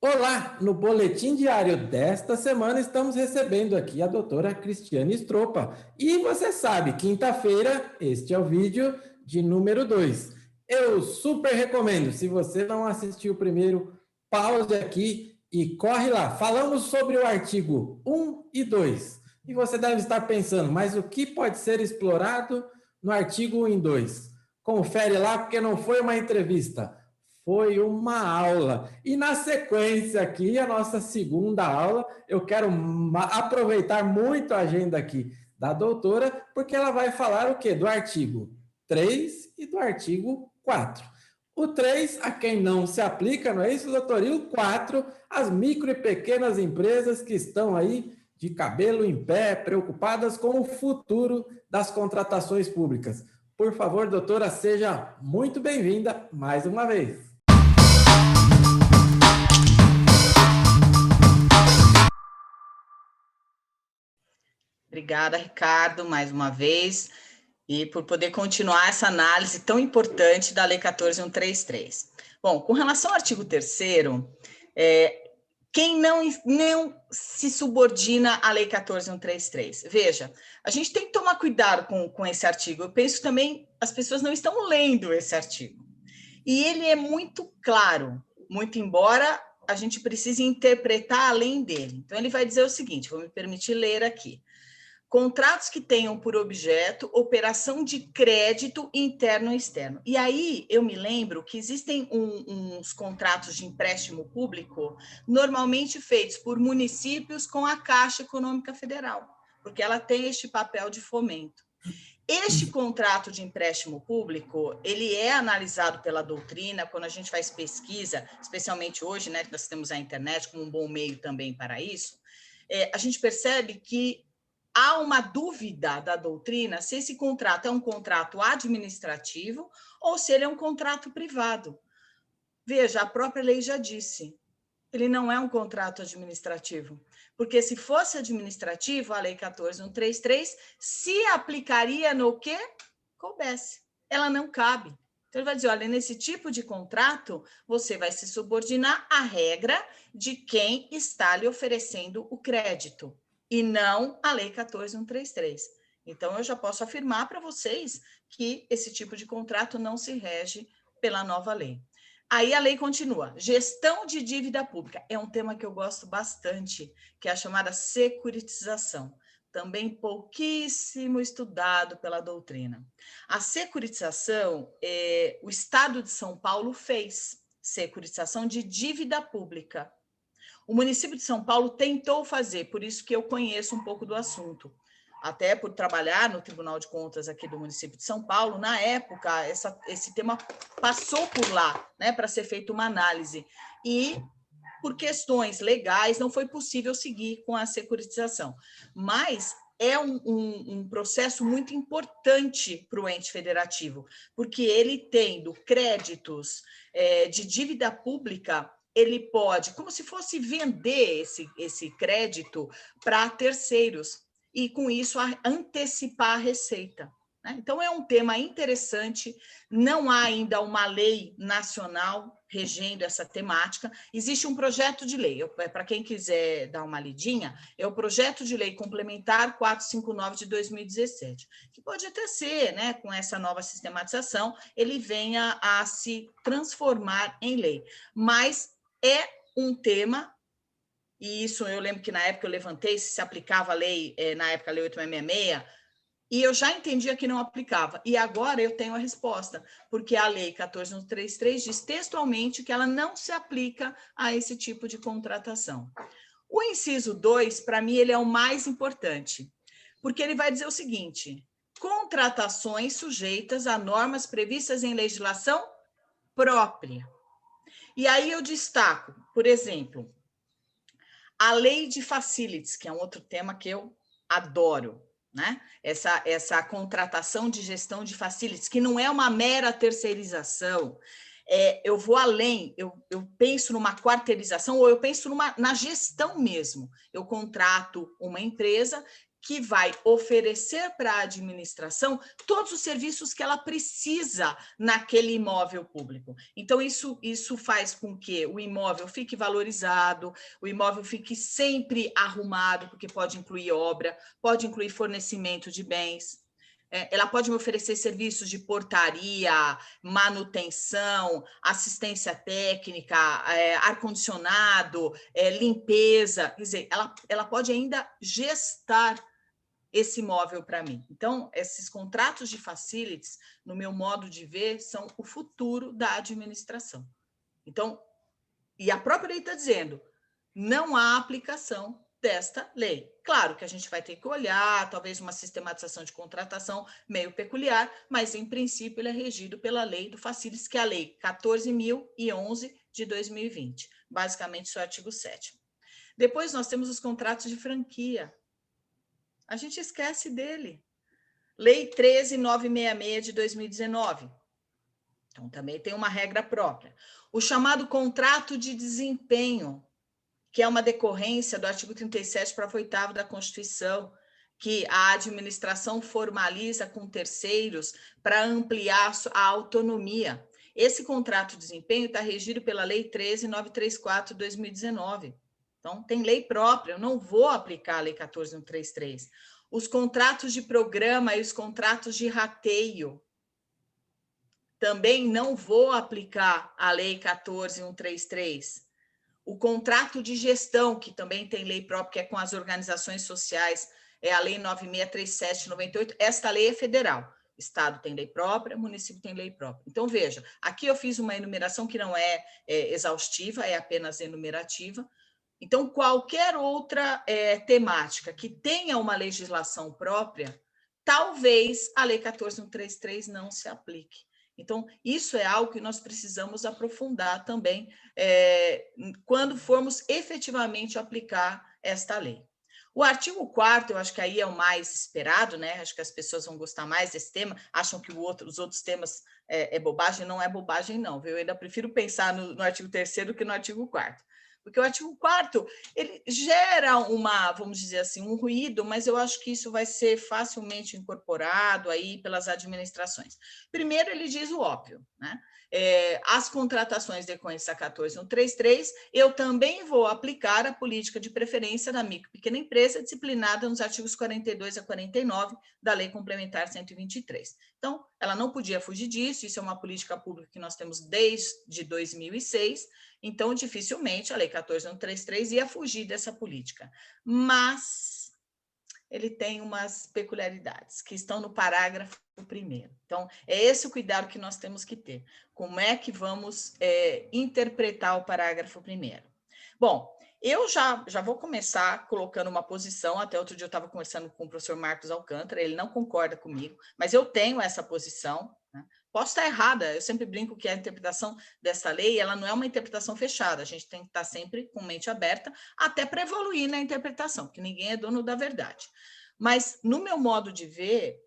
Olá! No boletim diário desta semana estamos recebendo aqui a doutora Cristiane Stropa. E você sabe, quinta-feira, este é o vídeo de número 2. Eu super recomendo, se você não assistiu o primeiro, pause aqui e corre lá. Falamos sobre o artigo 1 e 2. E você deve estar pensando, mas o que pode ser explorado no artigo 1 e 2? Confere lá, porque não foi uma entrevista. Foi uma aula. E na sequência aqui, a nossa segunda aula, eu quero aproveitar muito a agenda aqui da doutora, porque ela vai falar o quê? Do artigo 3 e do artigo 4. O 3, a quem não se aplica, não é isso, doutor? E o 4, as micro e pequenas empresas que estão aí de cabelo em pé, preocupadas com o futuro das contratações públicas. Por favor, doutora, seja muito bem-vinda mais uma vez. Obrigada, Ricardo, mais uma vez, e por poder continuar essa análise tão importante da Lei 14.133. Bom, com relação ao artigo 3º, quem não se subordina à Lei 14.133? Veja, a gente tem que tomar cuidado com esse artigo. Eu penso também, as pessoas não estão lendo esse artigo. E ele é muito claro, muito embora a gente precise interpretar além dele. Então, ele vai dizer o seguinte, vou me permitir ler aqui. Contratos que tenham por objeto operação de crédito interno e externo. E aí eu me lembro que existem uns contratos de empréstimo público normalmente feitos por municípios com a Caixa Econômica Federal, porque ela tem este papel de fomento. Este contrato de empréstimo público, ele é analisado pela doutrina, quando a gente faz pesquisa, especialmente hoje, né, que nós temos a internet como um bom meio também para isso, a gente percebe que há uma dúvida da doutrina se esse contrato é um contrato administrativo ou se ele é um contrato privado. Veja, a própria lei já disse, ele não é um contrato administrativo, porque se fosse administrativo, a Lei 14.133 se aplicaria no que coubesse. Ela não cabe. Então, ele vai dizer, olha, nesse tipo de contrato, você vai se subordinar à regra de quem está lhe oferecendo o crédito, e não a Lei 14.133. Então, eu já posso afirmar para vocês que esse tipo de contrato não se rege pela nova lei. Aí a lei continua. Gestão de dívida pública. É um tema que eu gosto bastante, que é a chamada securitização. Também pouquíssimo estudado pela doutrina. A securitização, o Estado de São Paulo fez securitização de dívida pública. O município de São Paulo tentou fazer, por isso que eu conheço um pouco do assunto. Até por trabalhar no Tribunal de Contas aqui do município de São Paulo, na época, esse tema passou por lá, né, para ser feita uma análise. E, por questões legais, não foi possível seguir com a securitização. Mas é um processo muito importante para o ente federativo, porque ele tendo créditos de dívida pública, ele pode, como se fosse vender esse crédito para terceiros, e com isso antecipar a receita. Então, é um tema interessante, não há ainda uma lei nacional regendo essa temática, existe um projeto de lei, para quem quiser dar uma lidinha, é o projeto de lei complementar 459 de 2017, que pode até ser, né, com essa nova sistematização, ele venha a se transformar em lei, mas é um tema, e isso eu lembro que na época eu levantei, se aplicava a lei, na época a lei 8666, e eu já entendia que não aplicava. E agora eu tenho a resposta, porque a lei 14.133 diz textualmente que ela não se aplica a esse tipo de contratação. O inciso 2, para mim, ele é o mais importante, porque ele vai dizer o seguinte, contratações sujeitas a normas previstas em legislação própria. E aí eu destaco, por exemplo, a lei de facilities, que é um outro tema que eu adoro, né? Essa contratação de gestão de facilities, que não é uma mera terceirização, eu vou além, eu penso numa quarteirização ou eu penso na gestão mesmo. Eu contrato uma empresa que vai oferecer para a administração todos os serviços que ela precisa naquele imóvel público. Então, isso faz com que o imóvel fique valorizado, o imóvel fique sempre arrumado, porque pode incluir obra, pode incluir fornecimento de bens. Ela pode me oferecer serviços de portaria, manutenção, assistência técnica, ar-condicionado, limpeza. Quer dizer, ela pode ainda gestar esse imóvel para mim. Então, esses contratos de facilities, no meu modo de ver, são o futuro da administração. Então, e a própria lei está dizendo, não há aplicação desta lei. Claro que a gente vai ter que olhar, talvez uma sistematização de contratação meio peculiar, mas, em princípio, ele é regido pela lei do facilities, que é a lei 14.011 de 2020. Basicamente, isso é o artigo 7º. Depois, nós temos os contratos de franquia. A gente esquece dele. Lei 13.966 de 2019. Então, também tem uma regra própria. O chamado contrato de desempenho, que é uma decorrência do artigo 37, parágrafo 8º da Constituição, que a administração formaliza com terceiros para ampliar a autonomia. Esse contrato de desempenho está regido pela Lei 13.934 de 2019. Então, tem lei própria, eu não vou aplicar a Lei 14.133. Os contratos de programa e os contratos de rateio, também não vou aplicar a Lei 14.133. O contrato de gestão, que também tem lei própria, que é com as organizações sociais, é a Lei 9637 de 98. Esta lei é federal. Estado tem lei própria, município tem lei própria. Então, veja, aqui eu fiz uma enumeração que não é exaustiva, é apenas enumerativa. Então, qualquer outra temática que tenha uma legislação própria, talvez a Lei 14.133 não se aplique. Então, isso é algo que nós precisamos aprofundar também quando formos efetivamente aplicar esta lei. O artigo 4º, eu acho que aí é o mais esperado, né? Acho que as pessoas vão gostar mais desse tema, acham que os outros temas é bobagem. Não é bobagem, não, viu? Eu ainda prefiro pensar no artigo 3º do que no artigo 4º. Porque o artigo 4º, ele gera vamos dizer assim, um ruído, mas eu acho que isso vai ser facilmente incorporado aí pelas administrações. Primeiro, ele diz o óbvio, né? As contratações decorrentes da 14.133, eu também vou aplicar a política de preferência da micro e pequena empresa disciplinada nos artigos 42 a 49 da Lei Complementar 123. Então, ela não podia fugir disso, isso é uma política pública que nós temos desde 2006, então, dificilmente a Lei 14.133 ia fugir dessa política. Mas ele tem umas peculiaridades que estão no parágrafo 1º. Então, é esse o cuidado que nós temos que ter. Como é que vamos interpretar o parágrafo 1º? Bom, eu já vou começar colocando uma posição. Até outro dia eu estava conversando com o professor Marcos Alcântara, ele não concorda comigo, mas eu tenho essa posição, né? Posso estar errada, eu sempre brinco que a interpretação dessa lei, ela não é uma interpretação fechada, a gente tem que estar sempre com mente aberta, até para evoluir na interpretação, porque ninguém é dono da verdade. Mas, no meu modo de ver,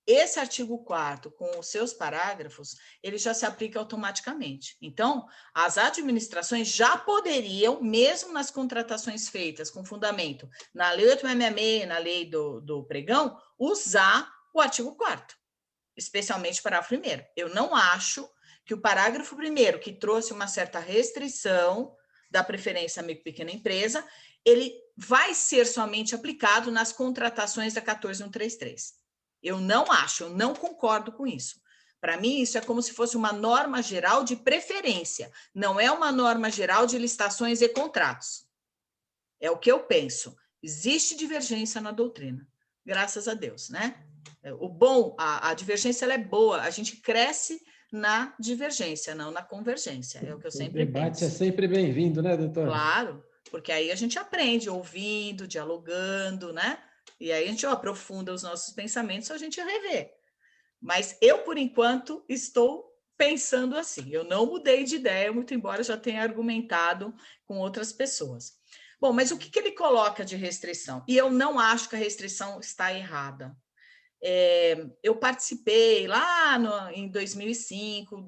esse artigo 4º, com os seus parágrafos, ele já se aplica automaticamente. Então, as administrações já poderiam, mesmo nas contratações feitas com fundamento na Lei 8.666, na Lei do Pregão, usar o artigo 4º. Especialmente o parágrafo 1º. Eu não acho que o parágrafo 1º, que trouxe uma certa restrição da preferência micro e pequena empresa, ele vai ser somente aplicado nas contratações da 14.133. Eu não acho, eu não concordo com isso. Para mim, isso é como se fosse uma norma geral de preferência, não é uma norma geral de licitações e contratos. É o que eu penso. Existe divergência na doutrina, graças a Deus, né? A divergência ela é boa, a gente cresce na divergência, não na convergência, é o que eu sempre penso. O debate é sempre bem-vindo, né, doutora? Claro, porque aí a gente aprende ouvindo, dialogando, né? E aí a gente aprofunda os nossos pensamentos, a gente revê. Mas eu, por enquanto, estou pensando assim, eu não mudei de ideia, muito embora já tenha argumentado com outras pessoas. Bom, mas o que ele coloca de restrição? E eu não acho que a restrição está errada. Eu participei lá em 2005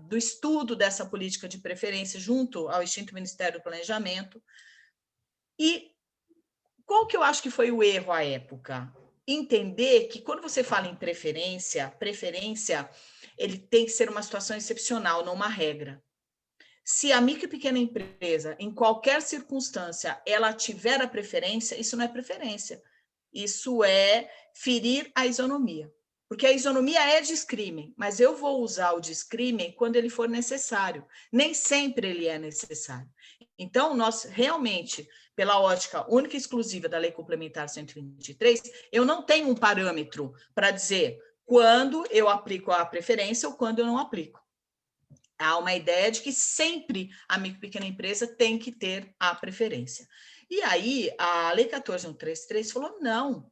do estudo dessa política de preferência junto ao extinto Ministério do Planejamento, e qual que eu acho que foi o erro à época? Entender que quando você fala em preferência, ele tem que ser uma situação excepcional, não uma regra. Se a micro e pequena empresa, em qualquer circunstância, ela tiver a preferência, isso não é preferência. Isso é ferir a isonomia. Porque a isonomia é discrime, mas eu vou usar o discrime quando ele for necessário. Nem sempre ele é necessário. Então, nós realmente, pela ótica única e exclusiva da Lei Complementar 123, eu não tenho um parâmetro para dizer quando eu aplico a preferência ou quando eu não aplico. Há uma ideia de que sempre a micro e pequena empresa tem que ter a preferência. E aí, a Lei 14.133 falou, não,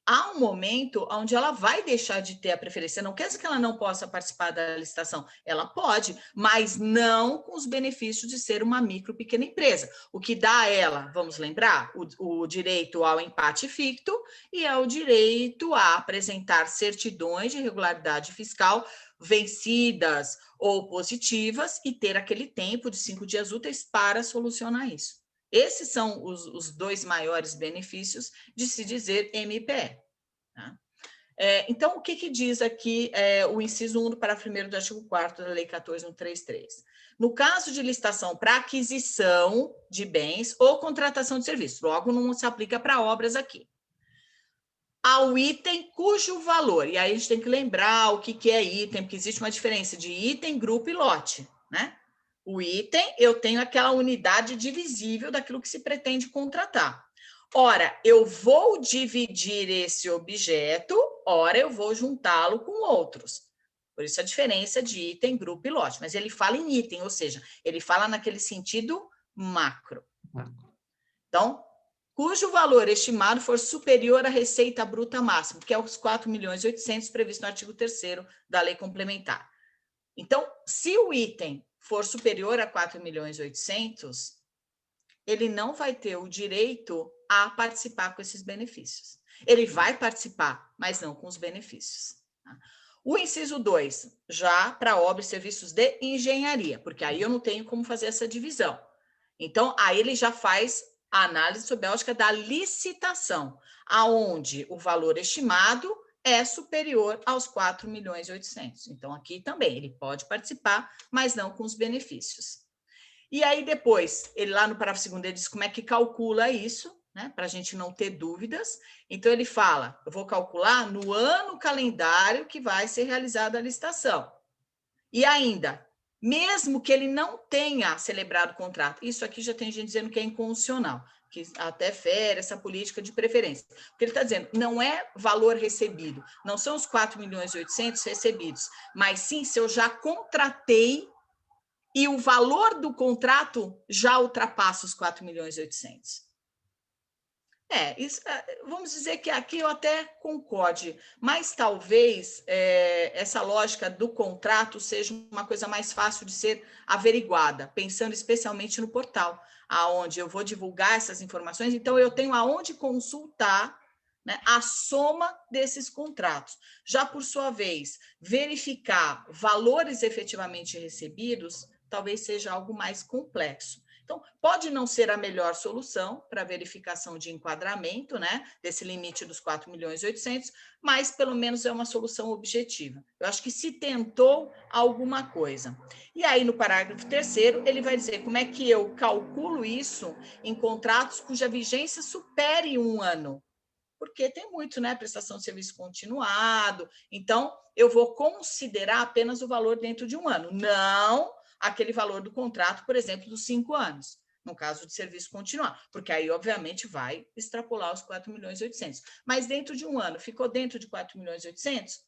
há um momento onde ela vai deixar de ter a preferência. Não quer dizer que ela não possa participar da licitação. Ela pode, mas não com os benefícios de ser uma micro pequena empresa. O que dá a ela, vamos lembrar, o direito ao empate ficto e ao direito a apresentar certidões de regularidade fiscal vencidas ou positivas e ter aquele tempo de 5 dias úteis para solucionar isso. Esses são os dois maiores benefícios de se dizer MPE. Tá? Então, o que diz aqui o inciso 1 do parágrafo 1º do artigo 4º da Lei 14.133? No caso de licitação para aquisição de bens ou contratação de serviços, logo não se aplica para obras aqui, ao item cujo valor, e aí a gente tem que lembrar o que é item, porque existe uma diferença de item, grupo e lote, né? O item, eu tenho aquela unidade divisível daquilo que se pretende contratar. Ora, eu vou dividir esse objeto, ora, eu vou juntá-lo com outros. Por isso a diferença de item, grupo e lote. Mas ele fala em item, ou seja, ele fala naquele sentido macro. Então, cujo valor estimado for superior à receita bruta máxima, que é os 4.800.000 previsto no artigo 3º da Lei Complementar. Então, se o item for superior a 4.800.000, ele não vai ter o direito a participar com esses benefícios. Ele vai participar, mas não com os benefícios. Tá? O inciso 2, já para obras e serviços de engenharia, porque aí eu não tenho como fazer essa divisão. Então, aí ele já faz a análise sob a ótica da licitação, aonde o valor estimado é superior aos 4.800.000. Então, aqui também ele pode participar, mas não com os benefícios. E aí, depois, ele lá no parágrafo 2º, ele diz como é que calcula isso, né, para a gente não ter dúvidas. Então, ele fala, eu vou calcular no ano calendário que vai ser realizada a licitação. E ainda, mesmo que ele não tenha celebrado o contrato, isso aqui já tem gente dizendo que é inconstitucional, que até fere essa política de preferência. Porque ele está dizendo, não é valor recebido, não são os 4.800.000 recebidos, mas sim se eu já contratei e o valor do contrato já ultrapassa os 4.800.000. Vamos dizer que aqui eu até concorde, mas talvez essa lógica do contrato seja uma coisa mais fácil de ser averiguada, pensando especialmente no portal, aonde eu vou divulgar essas informações, então eu tenho aonde consultar, né, a soma desses contratos. Já por sua vez, verificar valores efetivamente recebidos, talvez seja algo mais complexo. Então, pode não ser a melhor solução para verificação de enquadramento, né, desse limite dos 4.800.000, mas pelo menos é uma solução objetiva. Eu acho que se tentou alguma coisa. E aí, no parágrafo 3º, ele vai dizer como é que eu calculo isso em contratos cuja vigência supere 1 ano. Porque tem muito, né, prestação de serviço continuado. Então, eu vou considerar apenas o valor dentro de 1 ano, não aquele valor do contrato, por exemplo, dos 5 anos, no caso de serviço continuado, porque aí, obviamente, vai extrapolar os 4.800.000. Mas dentro de 1 ano, ficou dentro de 4.800.000,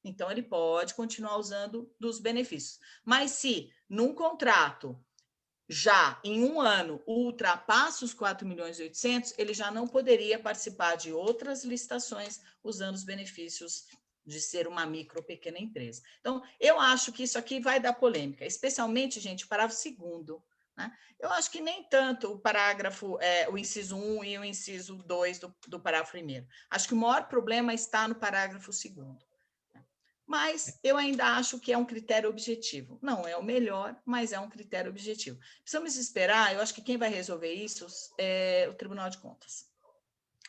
então ele pode continuar usando dos benefícios. Mas se, num contrato, já em 1 ano ultrapassa os 4.800.000, ele já não poderia participar de outras licitações usando os benefícios de ser uma micro ou pequena empresa. Então, eu acho que isso aqui vai dar polêmica, especialmente, gente, o parágrafo 2º. Né? Eu acho que nem tanto o parágrafo, o inciso 1 e o inciso 2 do parágrafo 1º. Acho que o maior problema está no parágrafo 2º. Mas eu ainda acho que é um critério objetivo. Não é o melhor, mas é um critério objetivo. Precisamos esperar, eu acho que quem vai resolver isso é o Tribunal de Contas.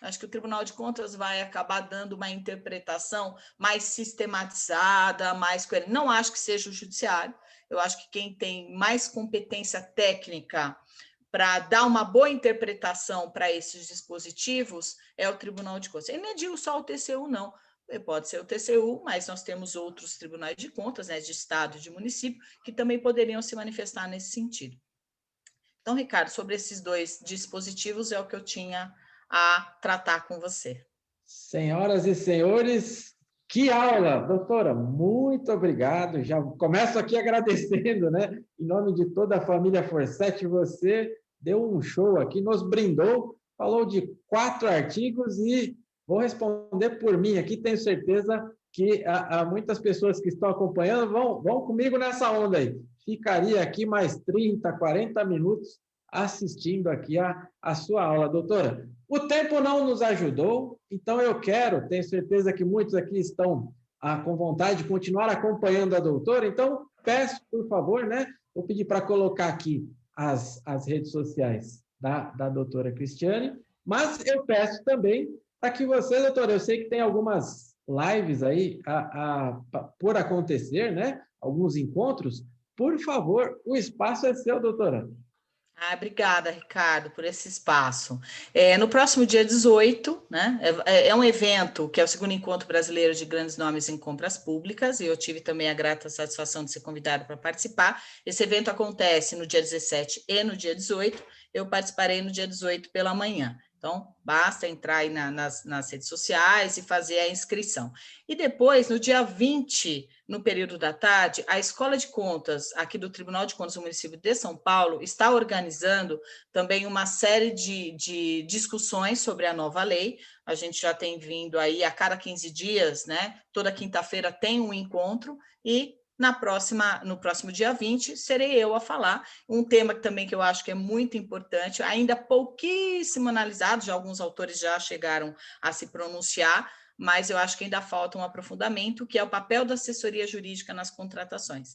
Acho que o Tribunal de Contas vai acabar dando uma interpretação mais sistematizada, mais coerente. Não acho que seja o Judiciário, eu acho que quem tem mais competência técnica para dar uma boa interpretação para esses dispositivos é o Tribunal de Contas. E não digo só o TCU, não. Pode ser o TCU, mas nós temos outros tribunais de contas, né, de estado e de município, que também poderiam se manifestar nesse sentido. Então, Ricardo, sobre esses dois dispositivos é o que eu tinha a tratar com você. Senhoras e senhores, que aula, doutora, muito obrigado. Já começo aqui agradecendo, né? Em nome de toda a família Forsetti, você deu um show aqui, nos brindou, falou de 4 artigos e vou responder por mim aqui, tenho certeza que há muitas pessoas que estão acompanhando vão comigo nessa onda aí. Ficaria aqui mais 30, 40 minutos assistindo aqui a sua aula, doutora. O tempo não nos ajudou, então eu tenho certeza que muitos aqui estão com vontade de continuar acompanhando a doutora, então peço, por favor, né? Vou pedir para colocar aqui as redes sociais da doutora Cristiane, mas eu peço também para que você, doutora, eu sei que tem algumas lives aí por acontecer, né? Alguns encontros, por favor, o espaço é seu, doutora. Obrigada, Ricardo, por esse espaço. No próximo dia 18, né, é um evento que é o segundo encontro brasileiro de grandes nomes em compras públicas, e eu tive também a grata satisfação de ser convidado para participar. Esse evento acontece no dia 17 e no dia 18, eu participarei no dia 18 pela manhã. Então, basta entrar aí nas redes sociais e fazer a inscrição. E depois, no dia 20, no período da tarde, a Escola de Contas, aqui do Tribunal de Contas do município de São Paulo, está organizando também uma série de discussões sobre a nova lei. A gente já tem vindo aí a cada 15 dias, né? Toda quinta-feira tem um encontro e no próximo dia 20, serei eu a falar, um tema também que eu acho que é muito importante, ainda pouquíssimo analisado, já alguns autores já chegaram a se pronunciar, mas eu acho que ainda falta um aprofundamento, que é o papel da assessoria jurídica nas contratações,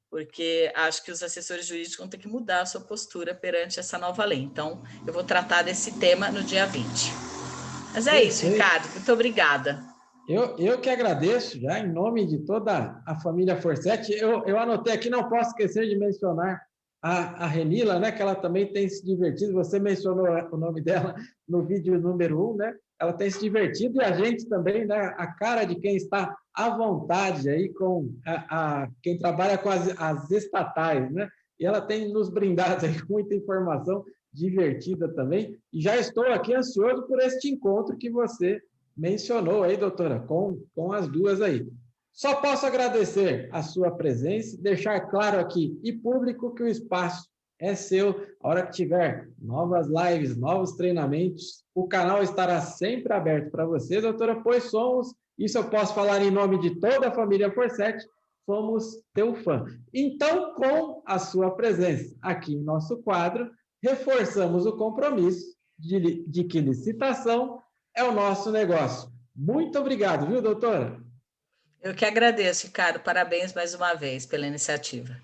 porque acho que os assessores jurídicos vão ter que mudar a sua postura perante essa nova lei. Então, eu vou tratar desse tema no dia 20. Mas é isso, Ricardo. Muito obrigada. Eu que agradeço, já em nome de toda a família Forsetti. Eu anotei aqui, não posso esquecer de mencionar a Renila, né, que ela também tem se divertido. Você mencionou o nome dela no vídeo número 1, né? Ela tem se divertido e a gente também, né? A cara de quem está à vontade aí com quem trabalha com as estatais, né? E ela tem nos brindado aí com muita informação divertida também. E já estou aqui ansioso por este encontro que você mencionou aí, doutora, com as duas aí. Só posso agradecer a sua presença, deixar claro aqui e público que o espaço é seu. A hora que tiver novas lives, novos treinamentos, o canal estará sempre aberto para você, doutora, pois somos, isso eu posso falar em nome de toda a família Forsetti, somos teu fã. Então, com a sua presença aqui em nosso quadro, reforçamos o compromisso de que licitação é o nosso negócio. Muito obrigado, viu, doutora? Eu que agradeço, Ricardo. Parabéns mais uma vez pela iniciativa.